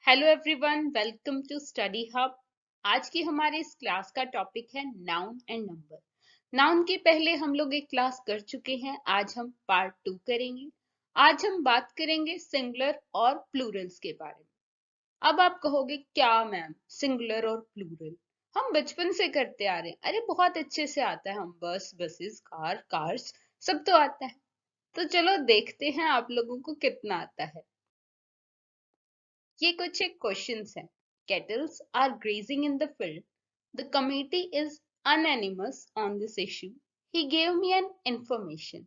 Hello everyone, welcome to study hub. आज की हमारे इस क्लास का टॉपिक है नाउन एंड नंबर। नाउन के पहले हम लोग एक क्लास कर चुके हैं, आज हम पार्ट 2 करेंगे। आज हम बात करेंगे सिंगुलर और प्लूरल्स के बारे में। अब आप कहोगे क्या मैम, सिंगुलर और प्लूरल हम बचपन से करते आ रहे हैं। अरे बहुत अच्छे से आता है, हम बस, बसेस, कार, कार्स सब तो आता है। तो चलो देखते हैं आप लोगों को कितना आता है। ये कुछ एक क्वेश्चंस हैं। Kettles are grazing in the field. The committee is unanimous on this issue. He gave me an information.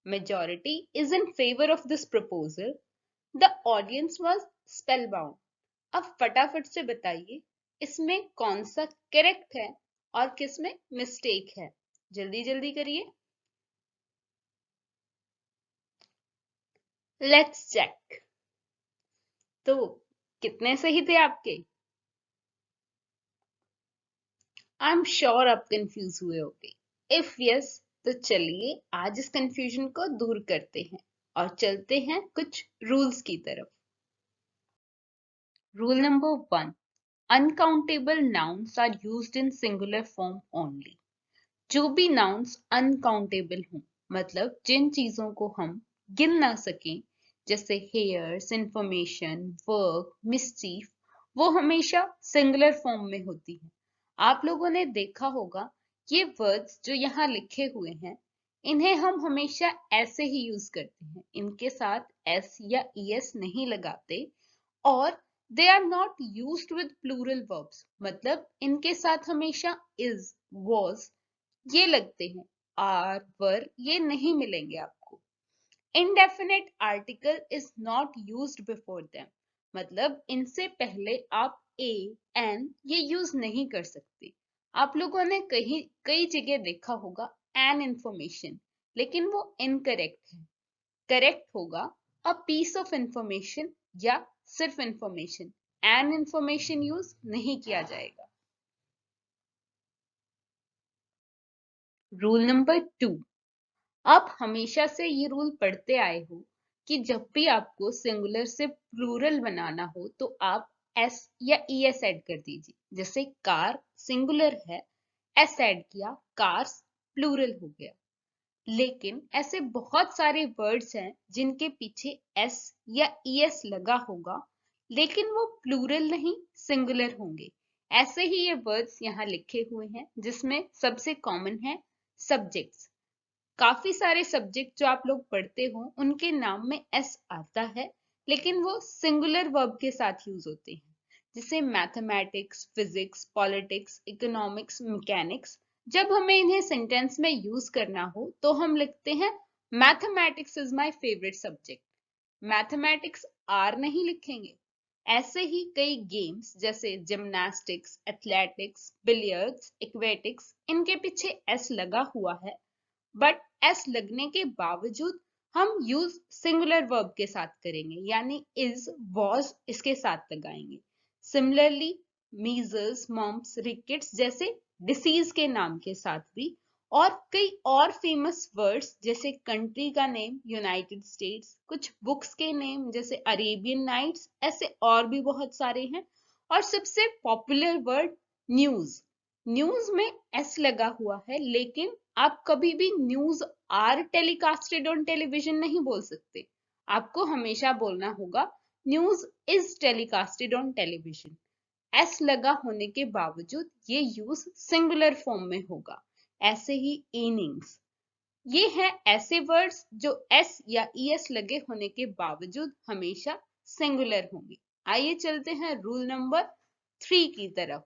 Majority is in favor of this proposal. The audience was spellbound. अब फटाफट से बताइए इसमें कौन सा करेक्ट है और किस में मिस्टेक है। जल्दी जल्दी करिए। Let's check. तो कितने सही थे आपके? आई एम श्योर आप कंफ्यूज हुए होंगे। इफ यस, तो चलिए आज इस कंफ्यूजन को दूर करते हैं और चलते हैं कुछ रूल्स की तरफ। Rule number 1, uncountable nouns are used in singular form only. जो भी नाउन्स अनकाउंटेबल हों, मतलब जिन चीजों को हम गिन ना सकें, जैसे हेयर्स, इंफॉर्मेशन, वर्क, मिसचीफ, वो हमेशा सिंगुलर फॉर्म में होती है। आप लोगों ने देखा होगा ये वर्ड्स जो यहाँ लिखे हुए हैं, इन्हें हम हमेशा ऐसे ही यूज करते हैं, इनके साथ एस या ईएस नहीं लगाते। और they are not used with plural verbs, मतलब इनके साथ हमेशा इज, वॉज ये लगते हैं। आर, वर ये नहीं मिलेंगे आपको। indefinite article is not used before them, मतलब इनसे पहले आप a, an ये यूज नहीं कर सकते। आप लोगों ने कहीं कई जगह देखा होगा an information, लेकिन वो इनकरेक्ट है। करेक्ट होगा a piece of information या सिर्फ information। an information यूज नहीं किया जाएगा। रूल नंबर 2, आप हमेशा से ये रूल पढ़ते आए हो कि जब भी आपको सिंगुलर से प्लूरल बनाना हो तो आप एस या ईएस ऐड कर दीजिए। जैसे कार सिंगुलर है, एस ऐड किया, कार्स प्लूरल हो गया। लेकिन ऐसे बहुत सारे वर्ड्स हैं जिनके पीछे एस या ईएस लगा होगा, लेकिन वो प्लूरल नहीं सिंगुलर होंगे। ऐसे ही ये वर्ड्स यहाँ लिखे हुए हैं, जिसमें सबसे कॉमन है सब्जेक्ट्स। काफी सारे सब्जेक्ट जो आप लोग पढ़ते हो उनके नाम में एस आता है, लेकिन वो सिंगुलर वर्ब के साथ यूज होते हैं। जैसे mathematics, physics, politics, economics, mechanics. जब हमें इन्हें सेंटेंस में यूज करना हो तो हम लिखते हैं mathematics is my favourite subject. Mathematics are नहीं लिखेंगे। ऐसे ही कई गेम्स जैसे जिम्नास्टिक्स, एथलेटिक्स, बिलियर्ड्स, एक्वेटिक्स, इनके पीछे एस लगा हुआ है, बट एस लगने के बावजूद हम यूज सिंगुलर वर्ब के साथ करेंगे, यानी इज, वॉज इसके साथ लगाएंगे। सिमिलरली मीजल्स, मम्प्स, रिकेट्स जैसे डिसीज के नाम के साथ भी। और कई और फेमस वर्ड्स जैसे कंट्री का नेम यूनाइटेड स्टेट्स, कुछ बुक्स के नेम जैसे अरेबियन नाइट्स, ऐसे और भी बहुत सारे हैं। और सबसे पॉपुलर वर्ड न्यूज। न्यूज में एस लगा हुआ है, लेकिन आप कभी भी news are telecasted on television नहीं बोल सकते। आपको हमेशा बोलना होगा news is telecasted on television. S लगा होने के बावजूद ये यूज सिंगुलर फॉर्म में होगा। ऐसे ही इनिंग्स, ये हैं ऐसे वर्ड्स जो एस या ईएस लगे होने के बावजूद हमेशा सिंगुलर होंगे। आइए चलते हैं रूल नंबर 3 की तरफ।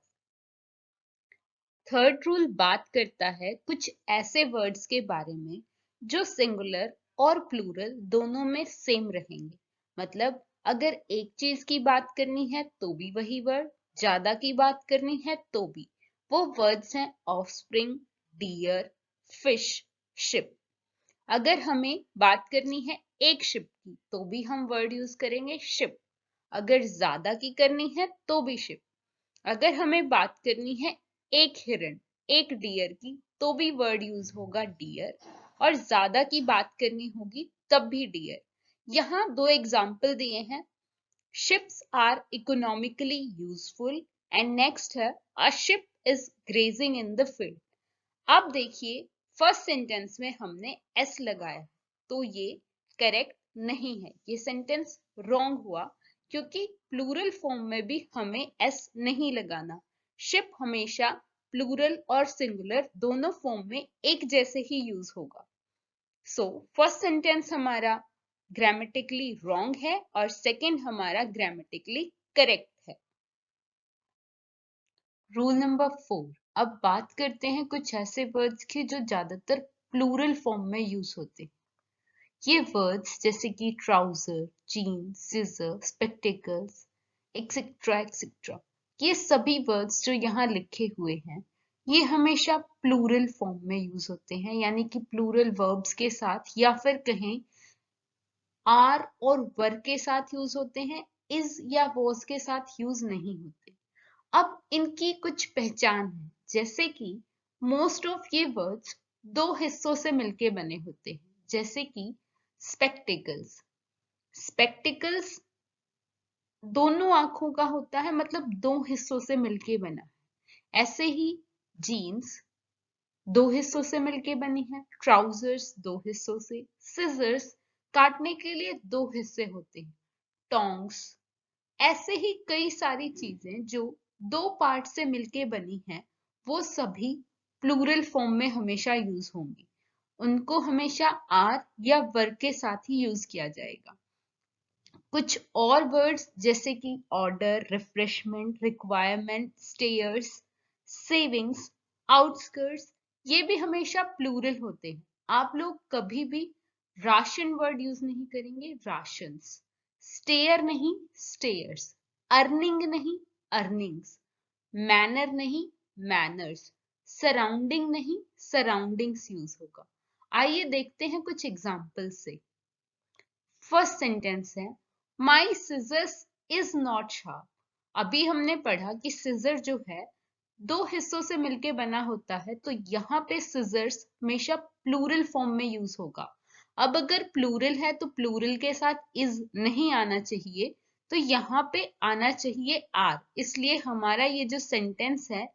थर्ड रूल बात करता है कुछ ऐसे वर्ड्स के बारे में जो सिंगुलर और प्लूरल दोनों में सेम रहेंगे। मतलब अगर एक चीज की बात करनी है तो भी वही वर्ड, ज्यादा की बात करनी है तो भी। वो वर्ड्स हैं ऑफस्प्रिंग, डियर, फिश, शिप। अगर हमें बात करनी है एक शिप की तो भी हम वर्ड यूज करेंगे शिप। अगर ज्यादा की करनी है तो भी शिप। अगर हमें बात करनी है एक हिरण, एक डियर की, तो भी वर्ड यूज होगा डियर। और ज्यादा की बात करनी होगी तब भी डियर। यहाँ दो एग्जाम्पल दिए हैं। Ships are economically useful and next है a ship is grazing in the field. अब देखिए फर्स्ट सेंटेंस में हमने एस लगाया तो ये करेक्ट नहीं है, ये सेंटेंस रॉन्ग हुआ क्योंकि प्लूरल फॉर्म में भी हमें एस नहीं लगाना। शिप हमेशा प्लूरल और सिंगुलर दोनों फॉर्म में एक जैसे ही यूज होगा। सो फर्स्ट सेंटेंस हमारा ग्रामेटिकली रॉन्ग है और सेकंड हमारा ग्रामेटिकली करेक्ट है। Rule number 4। अब बात करते हैं कुछ ऐसे वर्ड्स की जो ज्यादातर प्लूरल फॉर्म में यूज होते हैं। ये वर्ड्स जैसे कि trouser, jeans, scissor, spectacles, etcetera etcetera, ये सभी वर्ड्स जो यहाँ लिखे हुए हैं ये हमेशा प्लूरल फॉर्म में यूज होते हैं, यानी कि प्लूरल वर्ब्स के साथ या फिर कहें आर और वर के साथ यूज होते हैं, इज या वॉज के साथ यूज नहीं होते। अब इनकी कुछ पहचान है, जैसे कि मोस्ट ऑफ ये वर्ड्स दो हिस्सों से मिलके बने होते हैं, जैसे कि स्पेक्टिकल्स। स्पेक्टिकल्स दोनों आंखों का होता है, मतलब दो हिस्सों से मिलके बना है। ऐसे ही जीन्स दो हिस्सों से मिलके बनी है, ट्राउजर्स दो हिस्सों से, सिजर्स काटने के लिए दो हिस्से होते हैं, टोंग्स। ऐसे ही कई सारी चीजें जो दो पार्ट से मिलके बनी हैं वो सभी प्लूरल फॉर्म में हमेशा यूज होंगी। उनको हमेशा आर या वर के साथ ही यूज किया जाएगा। कुछ और वर्ड्स जैसे कि order, refreshment, requirement, stairs, savings, outskirts, ये भी हमेशा प्लूरल होते हैं। आप लोग कभी भी राशन वर्ड यूज नहीं करेंगे, राशंस। स्टेयर नहीं, स्टेयर्स। अर्निंग नहीं, अर्निंग्स। मैनर नहीं, मैनर्स। सराउंडिंग नहीं, सराउंडिंग्स यूज होगा। आइए देखते हैं कुछ एग्जाम्पल से। फर्स्ट सेंटेंस है माई सिजर्स इज नॉट शार्प। अभी हमने पढ़ा कि सिजर जो है दो हिस्सों से मिलके बना होता है, तो यहाँ पे सिजर्स हमेशा प्लूरल फॉर्म में यूज होगा। अब अगर प्लूरल है तो प्लूरल के साथ इज नहीं आना चाहिए, तो यहाँ पे आना चाहिए आर, इसलिए हमारा ये जो सेंटेंस है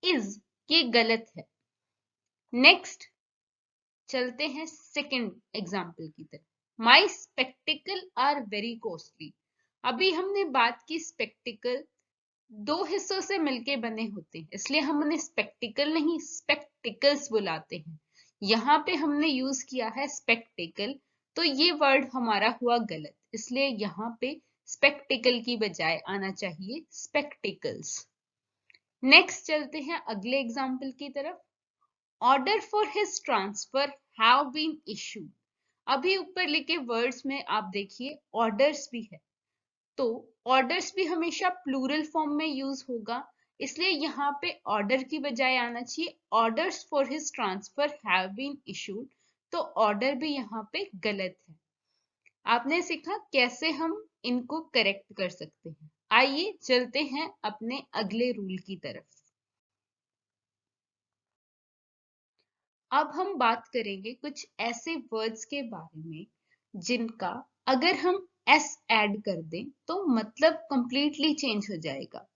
इज, ये गलत है। नेक्स्ट चलते हैं सेकंड एग्जाम्पल की तरफ। माई स्पेक्टिकल आर वेरी कॉस्टली। अभी हमने बात की स्पेक्टिकल दो हिस्सों से मिलके बने होते हैं, इसलिए हम उन्हें स्पेक्टिकल नहीं स्पेक्टिकल्स बुलाते हैं। यहाँ पे हमने यूज किया है स्पेक्टिकल, तो ये वर्ड हमारा हुआ गलत, इसलिए यहाँ पे स्पेक्टिकल की बजाय आना चाहिए स्पेक्टिकल्स। नेक्स्ट चलते हैं अगले एग्जाम्पल की तरफ। Order for his transfer have been issued. अभी ऊपर लिखे वर्ड्स में आप देखिए ऑर्डर्स भी है, तो ऑर्डर्स भी हमेशा प्लूरल फॉर्म में यूज होगा, इसलिए यहाँ पे ऑर्डर की बजाय आना चाहिए orders for his transfer have been issued, तो ऑर्डर भी यहाँ पे गलत है। आपने सीखा कैसे हम इनको करेक्ट कर सकते हैं। आइए चलते हैं अपने अगले रूल की तरफ। अब हम बात करेंगे कुछ ऐसे वर्ड्स के बारे में जिनका अगर हम एस ऐड कर दें तो मतलब कंप्लीटली चेंज हो जाएगा।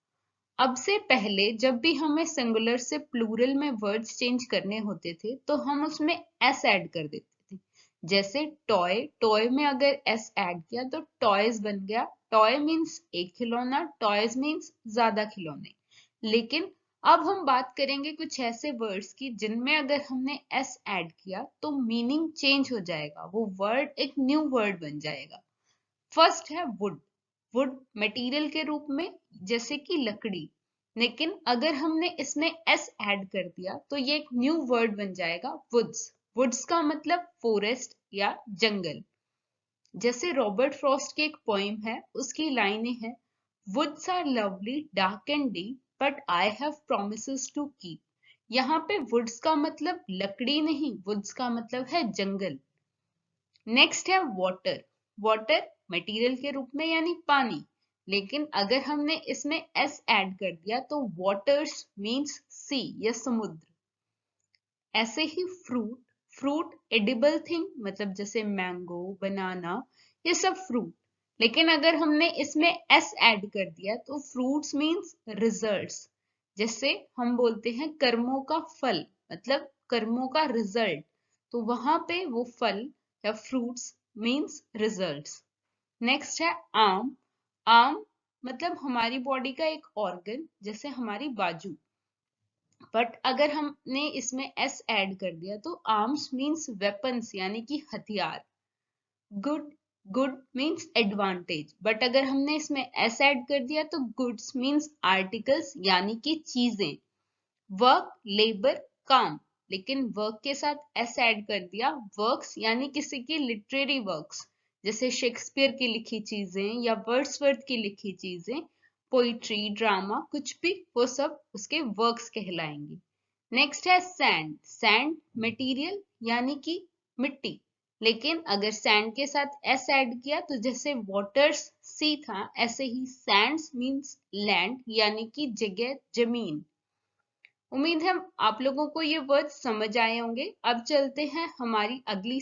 अब से पहले जब भी हमें सिंगुलर से प्लूरल में वर्ड्स चेंज करने होते थे तो हम उसमें एस ऐड कर देते थे। जैसे टॉय, टॉय में अगर एस ऐड किया तो टॉयज बन गया। टॉय मीन्स एक खिलौना, टॉयज मीन्स ज्यादा खिलौने। लेकिन अब हम बात करेंगे कुछ ऐसे वर्ड्स की जिनमें अगर हमने एस ऐड किया तो मीनिंग चेंज हो जाएगा, वो वर्ड एक न्यू वर्ड बन जाएगा। फर्स्ट है वुड। वुड मटेरियल के रूप में, जैसे कि लकड़ी, लेकिन अगर हमने इसमें एस ऐड कर दिया तो ये एक न्यू वर्ड बन जाएगा वुड्स। वुड्स का मतलब फॉरेस्ट या जंगल। जैसे रॉबर्ट फ्रॉस्ट की एक पोइम है, उसकी लाइनें हैं woods are lovely dark and deep but I have promises to keep. यहाँ पे वुड्स का मतलब लकड़ी नहीं, वुड्स का मतलब है जंगल। नेक्स्ट है वाटर। वाटर मटेरियल के रूप में यानी पानी, लेकिन अगर हमने इसमें एस ऐड कर दिया तो वाटर्स मीन्स सी या समुद्र। ऐसे ही फ्रूट। फ्रूट एडिबल थिंग, मतलब जैसे मैंगो, बनाना, ये सब फ्रूट, लेकिन अगर हमने इसमें एस ऐड कर दिया तो फ्रूट्स मीन्स रिजल्ट्स। जैसे हम बोलते हैं कर्मों का फल, मतलब कर्मों का रिजल्ट, तो वहां पे वो फल या फ्रूट्स मीन्स रिजल्ट्स। नेक्स्ट है आर्म। आर्म मतलब हमारी बॉडी का एक ऑर्गन, जैसे हमारी बाजू, बट अगर हमने इसमें एस ऐड कर दिया तो आर्म्स मीन्स वेपन्स यानी कि हथियार। Good, good means advantage, but अगर हमने इसमें एस ऐड कर दिया तो गुड्स मीन्स आर्टिकल्स यानी कि चीजें। वर्क, लेबर, काम, लेकिन वर्क के साथ एस ऐड कर दिया, वर्क्स यानी किसी की लिटरेरी वर्क्स, जैसे शेक्सपियर की लिखी चीजें या वर्ड्सवर्थ की लिखी चीजें, पोइट्री, ड्रामा, कुछ भी, वो सब उसके वर्क्स कहलाएंगे। नेक्स्ट है सैंड। सैंड मटेरियल यानी कि मिट्टी, लेकिन अगर सैंड के साथ एस ऐड किया तो जैसे वाटर्स सी था, ऐसे ही सैंड्स मीन्स लैंड यानी कि जगह, जमीन। उम्मीद है आप लोगों को ये वर्ड समझ आए होंगे। अब चलते हैं हमारी अगली।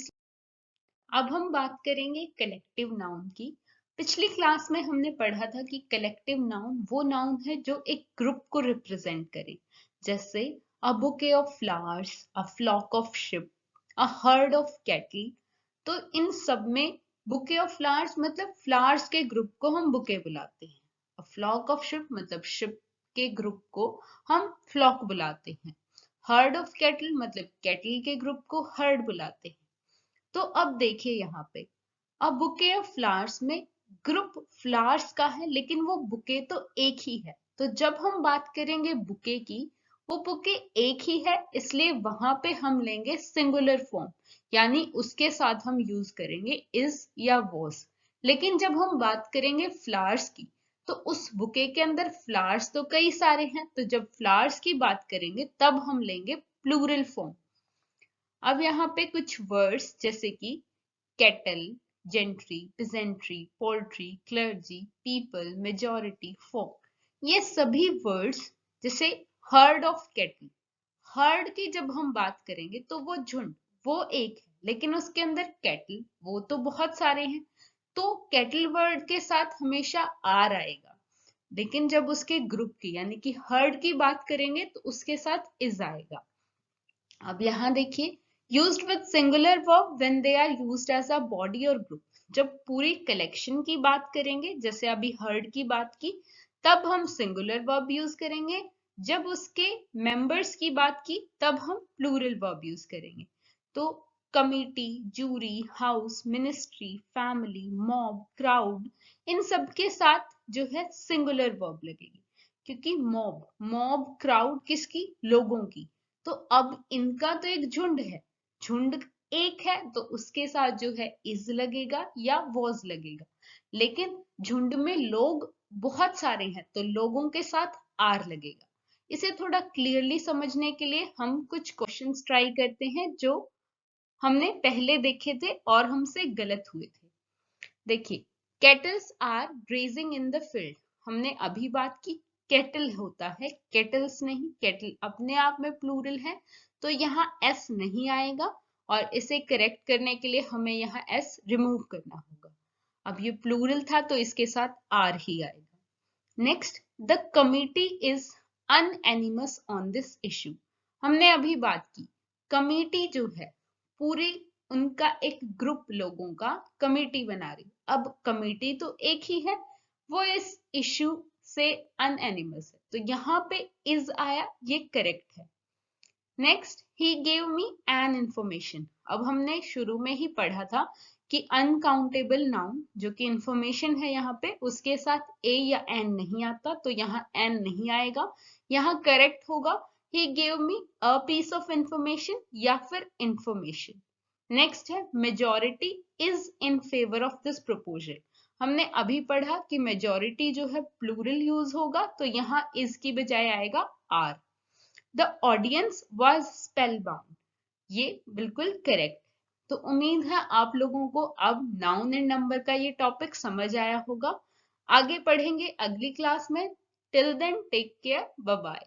अब हम बात करेंगे कलेक्टिव नाउन की। पिछली क्लास में हमने पढ़ा था कि कलेक्टिव नाउन वो नाउन है जो एक ग्रुप को रिप्रेजेंट करे, जैसे a bouquet of flowers, a flock of ship, a herd of cattle. तो इन सब में बुके ऑफ फ्लावर्स मतलब फ्लावर्स के ग्रुप को हम बुके बुलाते हैं। अ फ्लॉक ऑफ शिप मतलब शिप के ग्रुप को हम फ्लॉक बुलाते हैं। हर्ड ऑफ कैटल मतलब कैटल के ग्रुप को हर्ड बुलाते हैं। तो अब देखिए यहाँ पे, अब बुके ऑफ फ्लावर्स में ग्रुप फ्लावर्स का है, लेकिन वो बुके तो एक ही है। तो जब हम बात करेंगे बुके की, वो बुके एक ही है, इसलिए वहां पे हम लेंगे सिंगुलर फॉर्म, यानी उसके साथ हम यूज करेंगे इज या वॉज। लेकिन जब हम बात करेंगे फ्लावर्स की, तो उस बुके के अंदर फ्लावर्स तो कई सारे हैं, तो जब फ्लावर्स की बात करेंगे तब हम लेंगे प्लूरल फॉर्म। अब यहाँ पे कुछ वर्ड्स जैसे कि cattle, gentry, peasantry, poultry, clergy, people, majority, folk, ये सभी वर्ड्स, जैसे हर्ड ऑफ केटल। हर्ड की जब हम बात करेंगे तो वो झुंड, वो एक है, लेकिन उसके अंदर केटल वो तो बहुत सारे हैं, तो केटल वर्ड के साथ हमेशा आर आएगा। लेकिन जब उसके ग्रुप की यानी कि हर्ड की बात करेंगे तो उसके साथ इज आएगा। अब यहाँ देखिए, used with singular verb when they are used as a body और ग्रुप। जब पूरी कलेक्शन की बात करेंगे, जैसे अभी हर्ड की बात की, तब हम सिंगुलर वर्ब यूज करेंगे। जब उसके मेंबर्स की बात की, तब हम प्लूरल वर्ब यूज करेंगे। तो committee, jury, house, ministry, family, mob, crowd, इन सब के साथ जो है सिंगुलर वर्ब लगेगी, क्योंकि मॉब, मॉब क्राउड किसकी, लोगों की। तो अब इनका तो एक झुंड है, झुंड एक है, तो उसके साथ जो है इज लगेगा या वॉज लगेगा। लेकिन झुंड में लोग बहुत सारे हैं, तो लोगों के साथ आर लगेगा। इसे थोड़ा क्लियरली समझने के लिए हम कुछ क्वेश्चंस ट्राई करते हैं जो हमने पहले देखे थे और हमसे गलत हुए थे। देखिए, cattles are grazing in the field. हमने अभी बात की, केटल होता है, केटल्स नहीं, केटल अपने आप में प्लूरल है, तो यहाँ एस नहीं आएगा, और इसे करेक्ट करने के लिए हमें यहाँ एस रिमूव करना होगा। अब ये प्लूरल था तो इसके साथ आर ही आएगा। Next, the committee is unanimous on this issue. हमने अभी बात की, कमिटी जो है पूरी उनका एक ग्रुप लोगों का कमेटी बना रही। अब कमेटी तो एक ही है, वो इस इश्यू से अनएनिमस है, तो यहाँ पे इज आया, ये करेक्ट है। Next, he gave me an information. अब हमने शुरू में ही पढ़ा था कि अनकाउंटेबल नाउन जो कि इंफॉर्मेशन है, यहाँ पे उसके साथ ए या एन नहीं आता, तो यहाँ एन नहीं आएगा। यहाँ करेक्ट होगा he gave me a piece of information या फिर इंफॉर्मेशन। नेक्स्ट है majority is in favour of this proposal. हमने अभी पढ़ा कि मेजॉरिटी जो है प्लूरल यूज होगा, तो यहाँ इज की बजाय आएगा are. The audience was spellbound, ये बिल्कुल करेक्ट। तो उम्मीद है आप लोगों को अब नाउन एंड नंबर का ये टॉपिक समझ आया होगा। आगे पढ़ेंगे अगली क्लास में। Till then take care, bye bye.